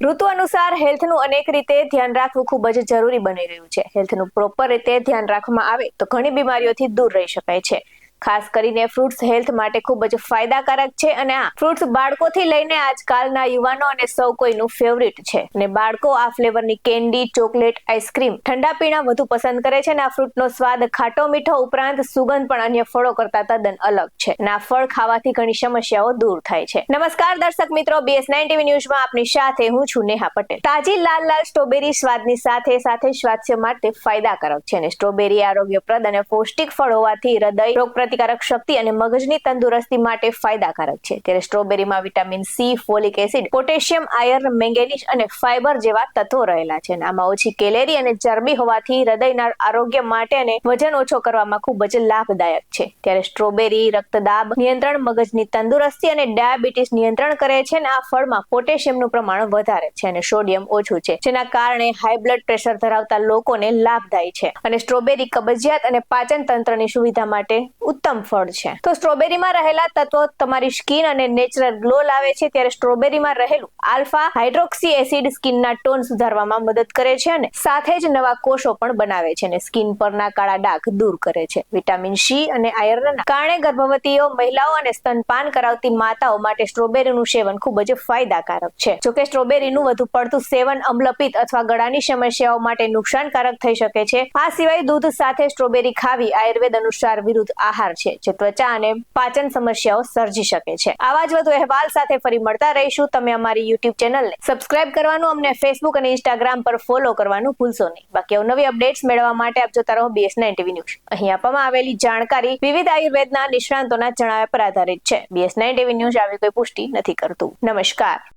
ઋતુ અનુસાર હેલ્થનું અનેક રીતે ધ્યાન રાખવું ખૂબ જ જરૂરી બની રહ્યું છે. હેલ્થનું પ્રોપર રીતે ધ્યાન રાખવામાં આવે તો ઘણી બીમારીઓથી દૂર રહી શકાય છે. ખાસ કરીને ફ્રૂટ્સ હેલ્થ માટે ખૂબ જ ફાયદાકારક છે અને આ ફ્રૂટ્સ બાળકોથી લઈને આજકાલના યુવાનો અને સૌ કોઈનું ફેવરિટ છે. અને બાળકો આ ફ્લેવરની કેન્ડી, ચોકલેટ, આઈસ્ક્રીમ, ઠંડા પીણા વધુ પસંદ કરે છે અને આ ફ્રૂટનો સ્વાદ ખાટો મીઠો ઉપરાંત સુગંધ પણ અન્ય ફળો કરતા તદ્દન અલગ છે. અને આ ફળ ખાવાથી ઘણી સમસ્યાઓ દૂર થાય છે. નમસ્કાર દર્શક મિત્રો, BS9 TV ન્યૂઝમાં આપની સાથે હું છું નેહા પટેલ. તાજી લાલ લાલ સ્ટ્રોબેરી સ્વાદની સાથે સાથે સ્વાસ્થ્ય માટે ફાયદાકારક છે અને સ્ટ્રોબેરી આરોગ્યપ્રદ અને પૌષ્ટિક ફળ હોવાથી હૃદય, રોગ પ્રતિકારક શક્તિ અને મગજની તંદુરસ્તી માટે ફાયદાકારક છે. ત્યારે સ્ટ્રોબેરીમાં vitamin C, folic acid, potassium, iron, manganese અને ફાઇબર જેવા તત્વો રહેલા છે. આમાં ઓછી કેલેરી અને ચરબી હોવાથી હૃદયના આરોગ્ય માટે અને વજન ઓછો કરવામાં ખૂબ જ લાભદાયક છે. ત્યારે સ્ટ્રોબેરી રક્તદાબ નિયંત્રણ, મગજની તંદુરસ્તી અને ડાયાબિટીસ નિયંત્રણ કરે છે અને આ ફળમાં પોટેશિયમનું પ્રમાણ વધારે છે અને સોડિયમ ઓછું છે, જેના કારણે હાઈ બ્લડ પ્રેશર ધરાવતા લોકોને લાભદાયી છે. અને સ્ટ્રોબેરી કબજિયાત અને પાચન તંત્રની સુવિધા માટે ઉત્તમ ફળ છે. તો સ્ટ્રોબેરીમાં રહેલા તત્વો તમારી સ્કિન અને નેચરલ ગ્લો લાવે છે. ત્યારે સ્ટ્રોબેરીમાં રહેલું આલ્ફા હાઇડ્રોક્સી એસિડ સ્કિનના ટોન સુધારવામાં મદદ કરે છે અને સાથે જ નવા કોષો પણ બનાવે છે અને સ્કિન પરના કાળા ડાઘ દૂર કરે છે. વિટામિન સી અને આયર્નના કારણે ગર્ભવતીઓ, મહિલાઓ અને સ્તનપાન કરાવતી માતાઓ માટે સ્ટ્રોબેરીનું સેવન ખૂબ જ ફાયદાકારક છે. જોકે સ્ટ્રોબેરીનું વધુ પડતું સેવન અમ્લપિત્ત અથવા ગળાની સમસ્યાઓ માટે નુકસાનકારક થઈ શકે છે. આ સિવાય દૂધ સાથે સ્ટ્રોબેરી ખાવી આયુર્વેદ અનુસાર વિરુદ્ધ આહાર છે, જે ત્વચા અને પાચન સમસ્યાઓ સર્જી શકે છે. આવા જ વધુ અહેવાલ સાથે ફરી મળતા રહીશું. તમે અમારી YouTube ચેનલને સબસ્ક્રાઇબ કરવાનું, અમને Facebook અને Instagram પર ફોલો કરવાનું ભૂલશો નહીં. બાકી નવી અપડેટ્સ મેળવવા માટે આપ જોતા રહો BS9 TV ન્યૂઝ. અહીં આપવામાં આવેલી જાણકારી વિવિધ આયુર્વેદના નિષ્ણાંતોના જણાવ્યા પર આધારિત છે. BS9 TV ન્યૂઝ આવી કોઈ પુષ્ટિ નથી કરતું. નમસ્કાર.